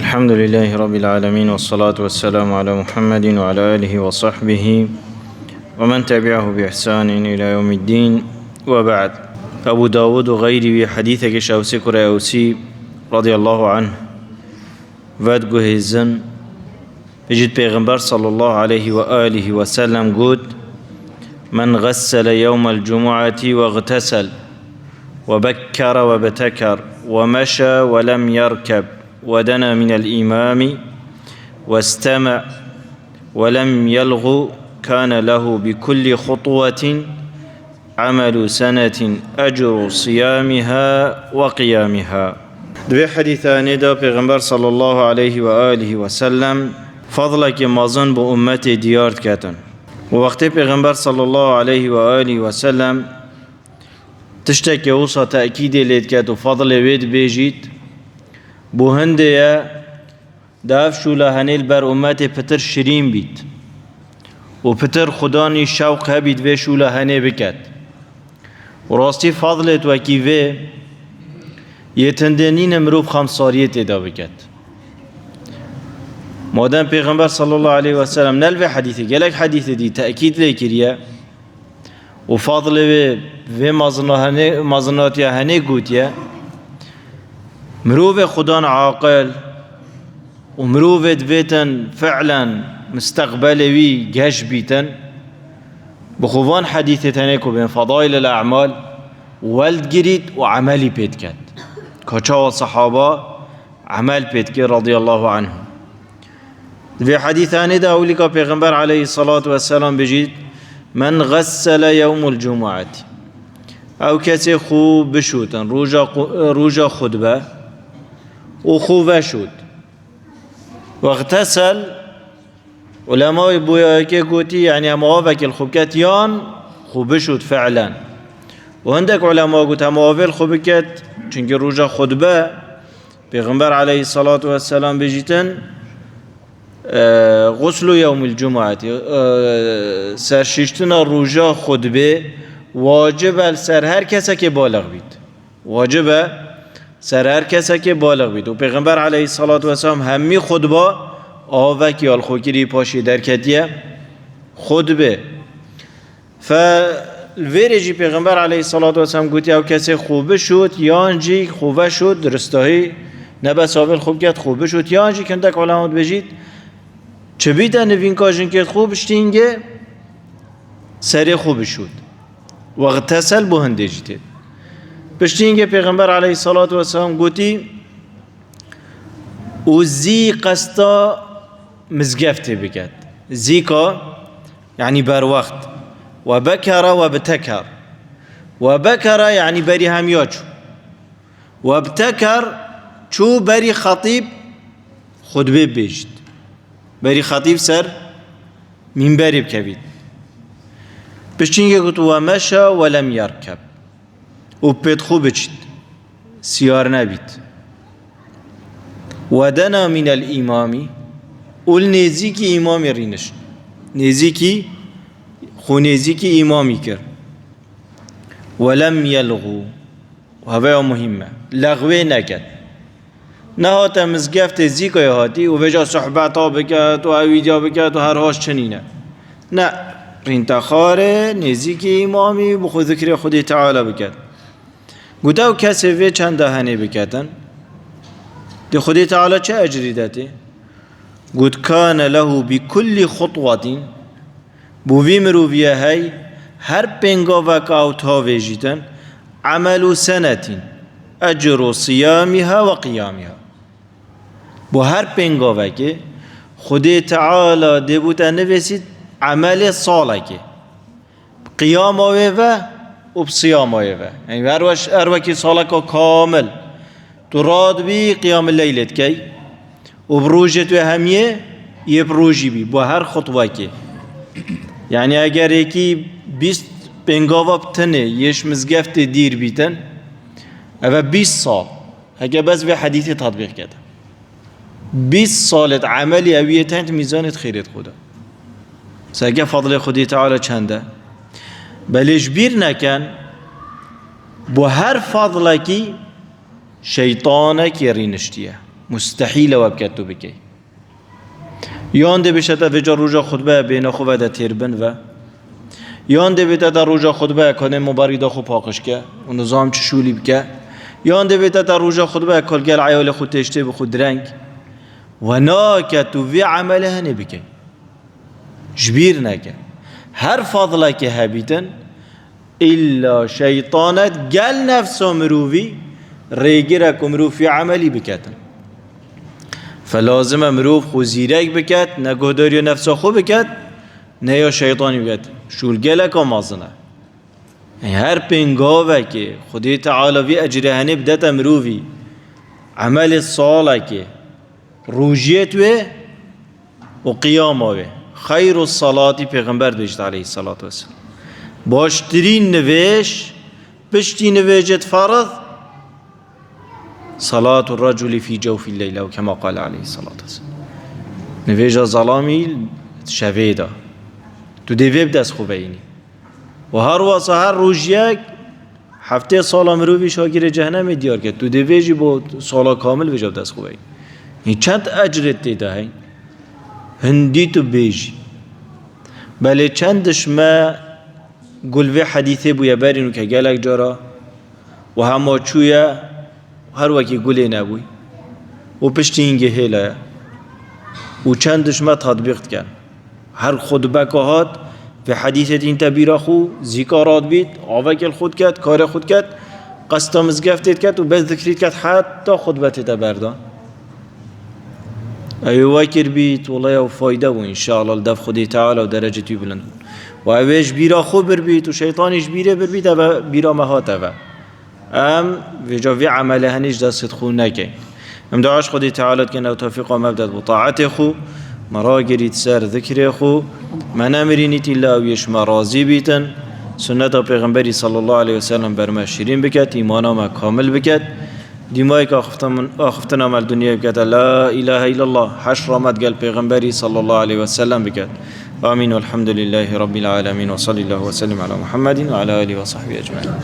الحمد لله رب العالمين والصلاة والسلام على محمد وعلى آله وصحبه ومن تبعه بإحسان إلى يوم الدين وبعد. أبو داود وغيره حديثك شاوسي كرأوسي رضي الله عنه وادقه الزن بجد پیغمبر صلى الله عليه وآله وسلم قد من غسل يوم الجمعة واغتسل وبكر وابتكر ومشى ولم يركب ودنا من الإمام واستمع ولم يلغ كان له بكل خطوة عمل سنة أجر صيامها وقيامها. دوی حدیثانی دا پیغمبر صلی الله علیه و آله و سلم فضل که مازن با امت دیارد کتن و وقتی پیغمبر صلی الله علیه و آله و سلم تشتکی اوصا تأکید لید کت و فضل وید بیجید بو هنده یا داف شولا هنیل بر امت پتر شرین بید و پتر خدانی شوق هبید و شولا هنی بکد و راستی فضلت وکی و یتندنین مروف خمساریت دا بکد. مادام پیغمبر صلی الله علیه و سلم نلوی حدیثی گلک حدیث دی تأکید لیکریه و فضل و مزنات یا هنی گوتیه مروف خدان عاقل و مروف دویتن فعلا مستقبلوی گش بیتن بخوان حدیث تنکو بین فضائل الاعمال ولد گرید و عملی پید کد کچا و صحابه عمل پید کد رضی الله عنه. في حديثان دا أوليك پیغمبر عليه الصلاة والسلام بجید من غسل يوم الجمعة او کسی خوب بشوتن روجا خطبه و خوبه شد واغتسل علماء بویا که گوتی یعنی همه وکل خوب کت یان خوب شد فعلا و هندک علماء گوت همه خوب کت چونکه روجا خطبه پیغمبر علیه الصلاة والسلام بجیتن غسل يوم الجمعة سرششتنا روجا خطبه واجب سر هر کسی که بالغ بید واجب سر هر کسی که بالغ بید و پیغمبر علیه الصلاة والسلام همی خطبه آوکی الخوکری پاشی در کتیه خطبه فالویرجی پیغمبر علیه الصلاة والسلام گوتی او کسی خوبه شد یانجی خوبه شد درستاهی نبس آول خوب کت خوبه شد یانجی کندک علامات بجید چه بیده نوین کاجن که خوب شتینگه سری خوب شد و اغتسل بو هنده جیده پشتینگه پیغمبر علیه الصلاة والسلام گوتی و زی قستا مزگفته بکد زیکا یعنی بر وقت و بکر و بتکر و بکر یعنی بری همیاچو و بتکر چو بری خطیب خطبه بیشت بری خطیب سر منبری بکوید پشتینگه گوت و مشا ولم یرکب و پید خوب چید سیار نبید و دنا من الامامی اول نزیکی امامی رینش نزیکی خو نزیکی امامی کر ولم یلغو و هوا مهمه لغوه نکد نه هاتا مزگفت زیکای هاتی و بجا صحبت ها بکد و اویدیا بکد و هر هاش چنینه نه رینتخاره نزیکی امامی بخود ذکر خودی تعالی بکد گوته و کسی وی چند دهنه بکتن دی خودی تعالی چه اجری داته گوت کان له بکل خطوة بوی مروویه های هر پنگا وکاوت ها ویجیتن عمل سنة اجر صیامها و قیامها بو هر پنگا وکه خودی تعالی دی بوتا نویسید عمل ساله که قیام آوه و بصیام آوه یعنی هر وکی ساله که کامل تو راد بی قیام اللیلت کی و بروجت و همیه یه بروجی بی با هر خطوه که یعنی اگر یکی 20 پنگاوا بتنه یش مزگفت دیر بیتن او 20 سال اگر بس به حدیث تطبیق کرده 20 سالت عملی اویتن میزانت خیرت خدا ساگه فضل خودی تعالی چنده بلش بیر نکن با هر فضل کی شیطانک رینشتیه مستحيل وابكت تو بكي يان دي بشتا وجا روجا خطبه بين خو ودا تربن و يان دي بتا روجا خطبه کنه مباريدا خو پاکش که و نظام چشولی بکه يان دي بتا روجا خطبه کل گل عيال خو تشته بخود رنگ و ناکتو وی عمله نبکه جبیر نکه هر فضله که هبیتن إلا شيطانت قال نفسه مروفي ريجرك مروف في عملي بكتن فلازم مروف خو زيرك بكت نقدر نفسه خو بكت نيا شيطاني بكت شو الجلك ومازنه يعني هر بنجاوه که خدای تعالی وی اجره هنبدت مروفي عمل الصالح که روجيت و قيامه خير الصلاة پیغمبر بجد عليه الصلاة والسلام باشترين نويش بشتي نويجت فرض صلاة الرجل في جوف الليل أو كما قال عليه الصلاة والسلام نويجة ظلامي شفيدا تو ديويب دست خوبيني وهر وصهر روجيك هفته سالا مروفي شاگیر جهنم دیار کرد تو دیویجی با سالا کامل وجب دست خوبه این چند اجرت دیده هین هندی تو بیجی بله چندش ما قل حديثي بو يبارينو كجالك جرا وهما چويا هر وكي قولي نبوي وبشتينجي هيلا وچندش ما تطبيق كان هر خطبه كهات في حديثة انت بيراخو ذكارات بيت عواك الخود كات كار خود كات قسطا مزقفتت كات وبس ذكريت كات حتى خطبة تبردان ايوه كر بيت والله يو فايدة وإن شاء الله لدف خدي تعالى ودرجتي بلند و اوش بیرا خوب بر بیت و شیطانش بیره بر بیت و بیرا مهات و وجا وی عمله هنیش دست خو نکن دعاش خودی تعالی کنه و توفیق و مبدد بطاعت خو مرا گرید سر ذکر خو من امرینیت الله ویش مرازی بیتن سنت پیغمبری صلی الله علیه وسلم بر ما شیرین بکت ایمانا ما کامل بکت دیمایی که آخفتن عمل دنیا بکت لا اله الا الله حشر آمد گل پیغمبری صلی الله علیه وسلم بکت آمين والحمد لله رب العالمين وصلى الله وسلم على محمد وعلى آله وصحبه أجمعين.